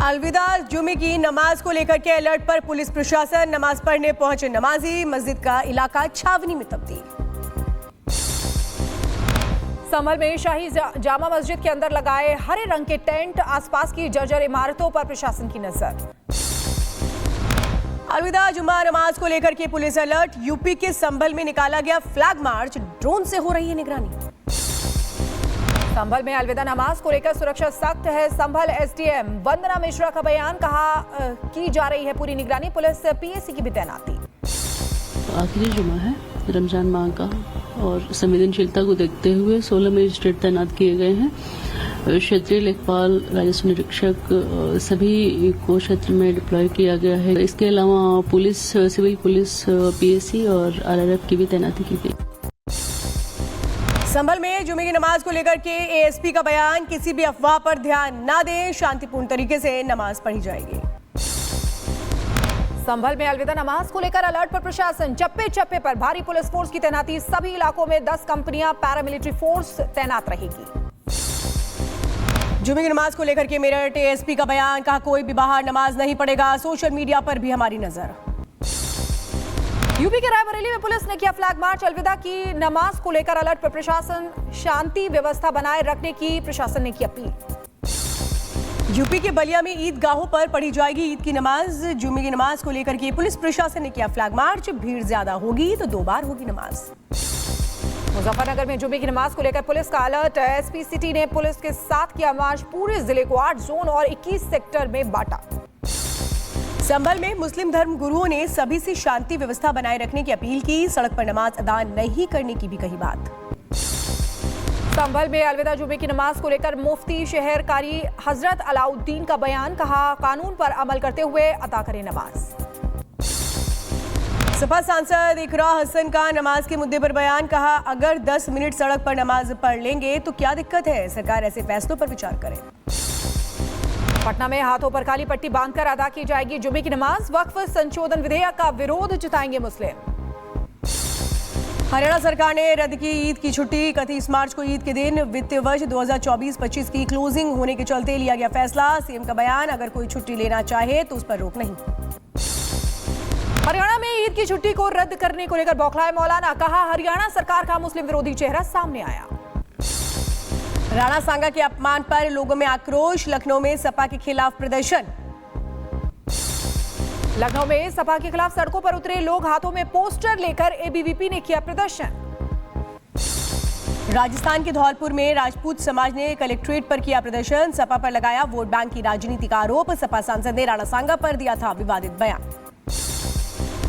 अलविदा जुमे की नमाज को लेकर के अलर्ट पर पुलिस प्रशासन। नमाज पढ़ने पहुंचे नमाजी, मस्जिद का इलाका छावनी में तब्दील। संभल में शाही जामा मस्जिद के अंदर लगाए हरे रंग के टेंट, आसपास की जर्जर इमारतों पर प्रशासन की नजर। अलविदा जुमा नमाज को लेकर के पुलिस अलर्ट। यूपी के संभल में निकाला गया फ्लैग मार्च, ड्रोन से हो रही है निगरानी। संभल में अलविदा नमाज को लेकर सुरक्षा सख्त है। संभल एसडीएम वंदना मिश्रा का बयान, कहा की जा रही है पूरी निगरानी, पुलिस पीएसी की भी तैनाती। आखिरी जुमा है रमजान माह का और संवेदनशीलता को देखते हुए 16 मजिस्ट्रेट तैनात किए गए हैं। क्षेत्रीय लेखपाल, राजस्व निरीक्षक सभी को क्षेत्र में डिप्लॉय किया गया है। इसके अलावा पुलिस, सिविल पुलिस, पीएसी और आरआरएफ की भी तैनाती की गई। संभल में जुमे की नमाज को लेकर के एएसपी का बयान, किसी भी अफवाह पर ध्यान ना दें, शांतिपूर्ण तरीके से नमाज पढ़ी जाएगी। संभल में अलविदा नमाज को लेकर अलर्ट पर प्रशासन, चप्पे चप्पे पर भारी पुलिस फोर्स की तैनाती। सभी इलाकों में 10 कंपनियां पैरामिलिट्री फोर्स तैनात रहेगी। जुमे की नमाज को लेकर के मेरठ एएसपी का बयान, कहा कोई भी बाहर नमाज नहीं पढ़ेगा, सोशल मीडिया पर भी हमारी नजर। यूपी के रायबरेली में पुलिस ने किया फ्लैग मार्च। अलविदा की नमाज को लेकर अलर्ट पर प्रशासन, शांति व्यवस्था बनाए रखने की प्रशासन ने की अपील। यूपी के बलिया में ईदगाहों पर पढ़ी जाएगी ईद की नमाज। जुमे की नमाज को लेकर के पुलिस प्रशासन ने किया फ्लैग मार्च, भीड़ ज्यादा होगी तो 2 बार होगी नमाज। मुजफ्फरनगर में जुमे की नमाज को लेकर पुलिस का अलर्ट। एसपी सिटी ने पुलिस के साथ किया मार्च, पूरे जिले को 8 जोन और 21 सेक्टर में बांटा। संभल में मुस्लिम धर्म गुरुओं ने सभी से शांति व्यवस्था बनाए रखने की अपील की। सड़क पर नमाज अदा नहीं करने की भी कही बात। संभल में अलविदा जुमे की नमाज को लेकर मुफ्ती शहर कारी हजरत अलाउद्दीन का बयान, कहा कानून पर अमल करते हुए अदा करें नमाज। सपा सांसद इकरा हसन का नमाज के मुद्दे पर बयान, कहा अगर 10 मिनट सड़क पर नमाज पढ़ लेंगे तो क्या दिक्कत है, सरकार ऐसे फैसलों पर विचार करे। पटना में हाथों पर काली पट्टी बांधकर अदा की जाएगी जुमे की नमाज। वक्फ संशोधन विधेयक का विरोध जताएंगे मुस्लिम। हरियाणा सरकार ने रद्द की ईद की छुट्टी। 31 मार्च को ईद के दिन वित्तीय वर्ष 2024-25 की क्लोजिंग होने के चलते लिया गया फैसला। सीएम का बयान, अगर कोई छुट्टी लेना चाहे तो उस पर रोक नहीं। हरियाणा में ईद की छुट्टी को रद्द करने को लेकर बौखलाए मौलाना, कहा हरियाणा सरकार का मुस्लिम विरोधी चेहरा सामने आया। राणा सांगा के अपमान पर लोगों में आक्रोश। लखनऊ में सपा के खिलाफ प्रदर्शन। लखनऊ में सपा के खिलाफ सड़कों पर उतरे लोग, हाथों में पोस्टर लेकर एबीवीपी ने किया प्रदर्शन। राजस्थान के धौलपुर में राजपूत समाज ने कलेक्ट्रेट पर किया प्रदर्शन। सपा पर लगाया वोट बैंक की राजनीति का आरोप। सपा सांसद ने राणा सांगा पर दिया था विवादित बयान।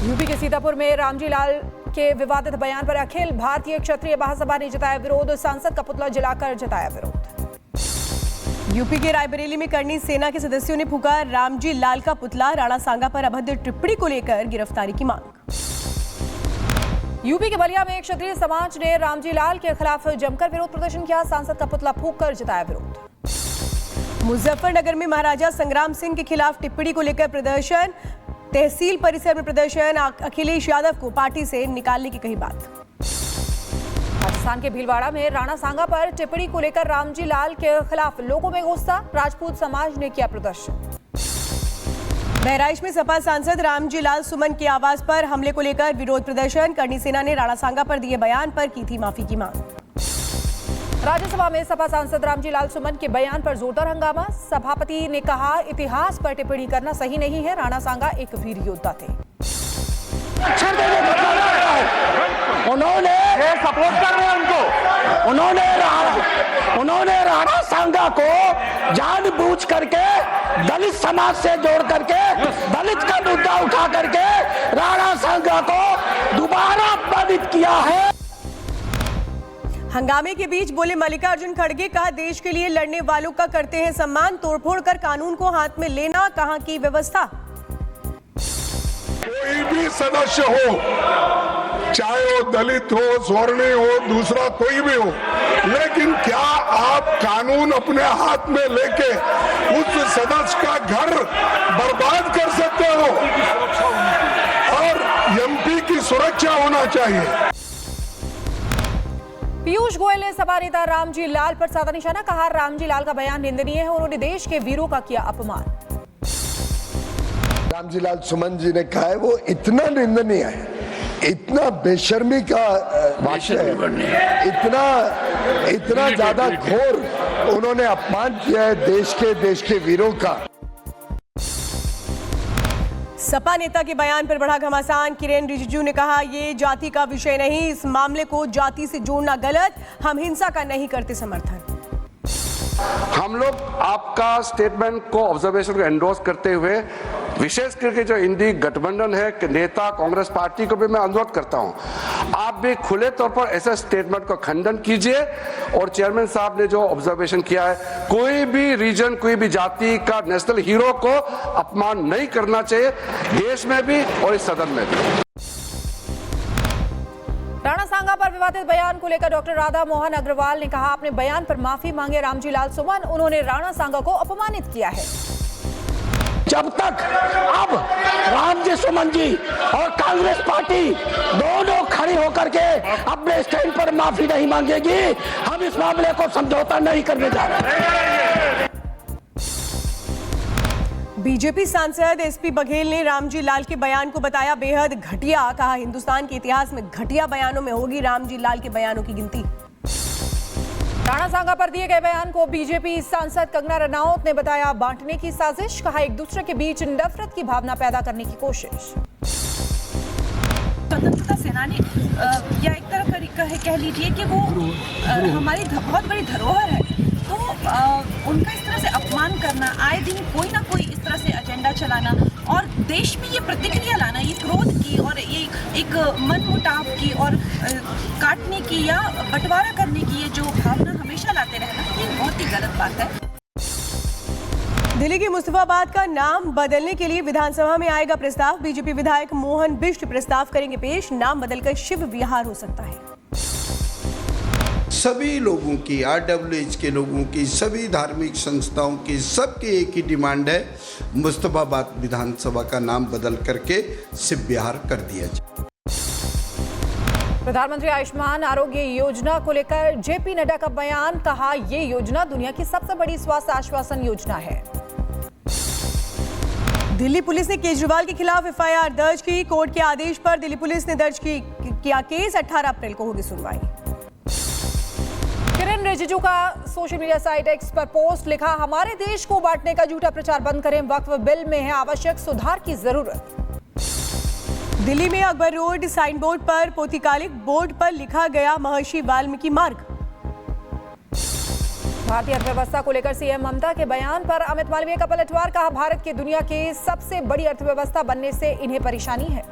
यूपी के सीतापुर में रामजी लाल के विवादित बयान पर अखिल भारतीय क्षत्रिय महासभा ने जताया विरोध। सांसद का पुतला जलाकर जताया विरोध। यूपी के रायबरेली में करनी सेना के सदस्यों ने फूका रामजी लाल का पुतला। राणा सांगा पर अभद्र टिप्पणी को लेकर गिरफ्तारी की मांग। यूपी के बलिया में क्षत्रिय समाज ने रामजी लाल के खिलाफ जमकर विरोध प्रदर्शन किया। सांसद का पुतला फूंककर जताया विरोध। मुजफ्फरनगर में महाराजा संग्राम सिंह के खिलाफ टिप्पणी को लेकर प्रदर्शन। तहसील परिसर में प्रदर्शन। अखिलेश यादव को पार्टी से निकालने की कही बात। राजस्थान के भीलवाड़ा में राणा सांगा पर टिप्पणी को लेकर रामजी लाल के खिलाफ लोगों में गुस्सा। राजपूत समाज ने किया प्रदर्शन। बहराइच में सपा सांसद रामजी लाल सुमन के आवास पर हमले को लेकर विरोध प्रदर्शन। करनी सेना ने राणा सांगा पर दिए बयान पर की थी माफी की मांग। राज्यसभा में सपा सांसद रामजी लाल सुमन के बयान पर जोरदार हंगामा। सभापति ने कहा इतिहास पर टिप्पणी करना सही नहीं है। राणा सांगा एक वीर योद्धा थे। उन्होंने सपोर्ट कर रहे हैं उनको। उन्होंने राणा सांगा को जानबूझ करके दलित समाज से जोड़ करके दलित का मुद्दा उठा करके राणा सांगा को दोबारा अपमानित किया है। हंगामे के बीच बोले मल्लिकार्जुन खड़गे, कहा देश के लिए लड़ने वालों का करते हैं सम्मान, तोड़फोड़ कर कानून को हाथ में लेना कहां की व्यवस्था। कोई भी सदस्य हो, चाहे वो दलित हो, स्वर्णीय हो, दूसरा कोई भी हो, लेकिन क्या आप कानून अपने हाथ में लेके उस सदस्य का घर बर्बाद कर सकते हो? और एमपी की सुरक्षा होना चाहिए। पीयूष गोयल ने सपा नेता रामजी लाल पर साधा निशाना, कहा रामजी लाल का बयान निंदनीय है, उन्होंने देश के वीरों का किया अपमान। रामजी लाल सुमन जी ने कहा है वो इतना निंदनीय है, इतना बेशर्मी का वाक्य है, इतना ज्यादा घोर उन्होंने अपमान किया है देश के वीरों का। सपा नेता के बयान पर बढ़ा घमासान। किरेन रिजिजू ने कहा ये जाति का विषय नहीं, इस मामले को जाति से जोड़ना गलत, हम हिंसा का नहीं करते समर्थन। हम लोग आपका स्टेटमेंट को ऑब्जर्वेशन को एंडोर्स करते हुए विशेष करके जो इंडी गठबंधन है कि नेता कांग्रेस पार्टी को भी मैं अनुरोध करता हूं, आप भी खुले तौर पर ऐसे स्टेटमेंट को खंडन कीजिए। और चेयरमैन साहब ने जो ऑब्जर्वेशन किया है, कोई भी रीजन कोई भी जाति का नेशनल हीरो को अपमान नहीं करना चाहिए, देश में भी और इस सदन में भी। राणा सांगा पर विवादित बयान को लेकर डॉक्टर राधा मोहन अग्रवाल ने कहा अपने बयान पर माफी मांगे रामजी लाल सुमन, उन्होंने राणा सांगा को अपमानित किया है। जब तक अब रामजी सुमन जी और कांग्रेस पार्टी दोनों खड़ी होकर के अपने स्टैंड पर माफी नहीं मांगेगी, हम इस मामले को समझौता नहीं करने जा रहे। बीजेपी सांसद एसपी बघेल ने रामजी लाल के बयान को बताया बेहद घटिया। कहा हिंदुस्तान के इतिहास में घटिया बयानों में होगी रामजी लाल के बयानों की गिनती। राणा सांगा पर दिए गए बयान को बीजेपी सांसद कंगना रनौत ने बताया बांटने की साजिश। कहा एक दूसरे के बीच नफरत की भावना पैदा करने की कोशिश। स्वतंत्रता सेनानी या एक तरह कह लीजिए कि वो हमारी बहुत बड़ी धरोहर है, तो उनका इस तरह से अपमान करना, आए दिन कोई ना कोई इस तरह से एजेंडा चलाना और देश में ये प्रतिक्रिया लाना, ये क्रोध की और ये एक मनमुटाव की और काटने की या बंटवारा करने की ये जो भावना हमेशा लाते रहना, ये बहुत ही गलत बात है। दिल्ली के मुस्तफाबाद का नाम बदलने के लिए विधानसभा में आएगा प्रस्ताव। बीजेपी विधायक मोहन बिष्ट प्रस्ताव करेंगे पेश। नाम बदलकर शिव विहार हो सकता है। सभी लोगों की, RWH के लोगों की, सभी धार्मिक संस्थाओं की, सबकी एक ही डिमांड है, मुस्तफाबाद विधानसभा का नाम बदल करके शिव विहार कर दिया जाए। प्रधानमंत्री आयुष्मान आरोग्य योजना को लेकर जेपी नड्डा का बयान। कहा ये योजना दुनिया की सबसे बड़ी स्वास्थ्य आश्वासन योजना है। दिल्ली पुलिस ने केजरीवाल के खिलाफ FIR दर्ज की। कोर्ट के आदेश पर दिल्ली पुलिस ने दर्ज किया केस। 18 अप्रैल को होगी सुनवाई। किरेन रिजिजू का सोशल मीडिया साइट एक्स पर पोस्ट लिखा हमारे देश को बांटने का झूठा प्रचार बंद करें, वक्फ बिल में है आवश्यक सुधार की जरूरत। दिल्ली में अकबर रोड साइन बोर्ड पर पोथिकालिक बोर्ड पर लिखा गया महर्षि वाल्मीकि मार्ग। भारतीय अर्थव्यवस्था को लेकर सीएम ममता के बयान पर अमित मालवीय का पलटवार। कहा भारत की दुनिया की सबसे बड़ी अर्थव्यवस्था बनने से इन्हें परेशानी है।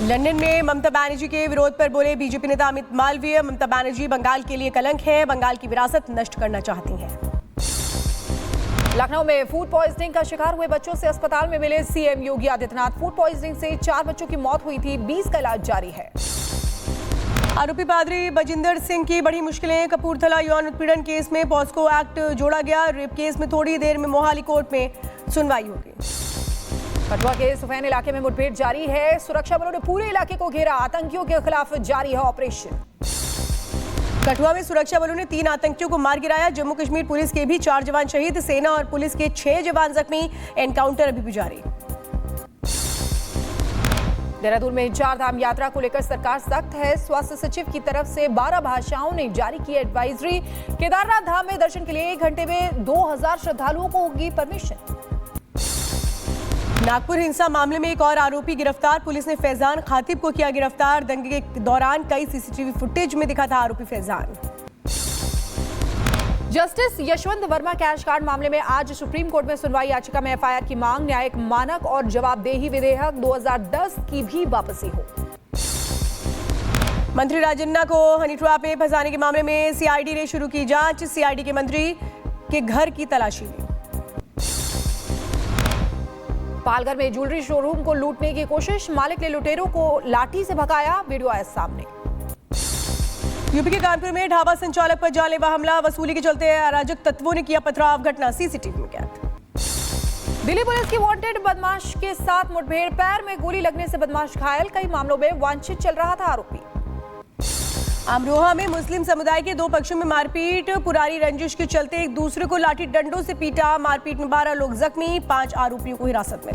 लंदन में ममता बनर्जी के विरोध पर बोले बीजेपी नेता अमित मालवीय। ममता बनर्जी बंगाल के लिए कलंक है, बंगाल की विरासत नष्ट करना चाहती हैं। लखनऊ में फूड पॉइजनिंग का शिकार हुए बच्चों से अस्पताल में मिले CM Yogi Adityanath. Food poisoning से 4 बच्चों की मौत हुई थी, 20 का इलाज जारी है। आरोपी पादरी बजिंदर सिंह की बड़ी मुश्किलें। कपूरथला यौन उत्पीड़न केस में पॉस्को एक्ट जोड़ा गया। रेप केस में थोड़ी देर में मोहाली कोर्ट में सुनवाई होगी। कठुआ के सुफैन इलाके में मुठभेड़ जारी है। सुरक्षा बलों ने पूरे इलाके को घेरा। आतंकियों के खिलाफ जारी है ऑपरेशन। कठुआ में सुरक्षा बलों ने 3 आतंकियों को मार गिराया। जम्मू कश्मीर पुलिस के भी 4 जवान शहीद। सेना और पुलिस के 6 जवान जख्मी। एनकाउंटर अभी भी जारी। देहरादून में 4 धाम यात्रा को लेकर सरकार सख्त है। स्वास्थ्य सचिव की तरफ से 12 भाषाओं ने जारी की एडवाइजरी। केदारनाथ धाम में दर्शन के लिए 1 घंटे में 2000 श्रद्धालुओं को होगी परमिशन। नागपुर हिंसा मामले में एक और आरोपी गिरफ्तार। पुलिस ने फैजान खातिब को किया गिरफ्तार। दंगे के दौरान कई सीसीटीवी फुटेज में दिखा था आरोपी Faizan. Justice Yashwant Verma cash card मामले में आज सुप्रीम कोर्ट में सुनवाई। याचिका में FIR की मांग, न्यायिक मानक और जवाबदेही विधेयक 2010 की भी वापसी हो। मंत्री राजन्ना को हनी ट्रैप में फंसाने के मामले में CID ने शुरू की जांच। CID के मंत्री के घर की तलाशी ली। पालघर में ज्वेलरी शोरूम को लूटने की कोशिश। मालिक ने लुटेरों को लाठी से भगाया। वीडियो आया सामने। यूपी के कानपुर में ढाबा संचालक पर जानलेवा हमला। वसूली के चलते अराजक तत्वों ने किया पथराव। घटना सीसीटीवी में कैद। दिल्ली पुलिस की वांटेड बदमाश के साथ मुठभेड़। पैर में गोली लगने से बदमाश घायल। कई मामलों में वांछित चल रहा था आरोपी। अमरोहा में मुस्लिम समुदाय के 2 पक्षों में मारपीट, पुरानी रंजिश के चलते एक दूसरे को लाठी डंडों से पीटा। मारपीट में 12 लोग जख्मी, 5 आरोपियों को हिरासत में।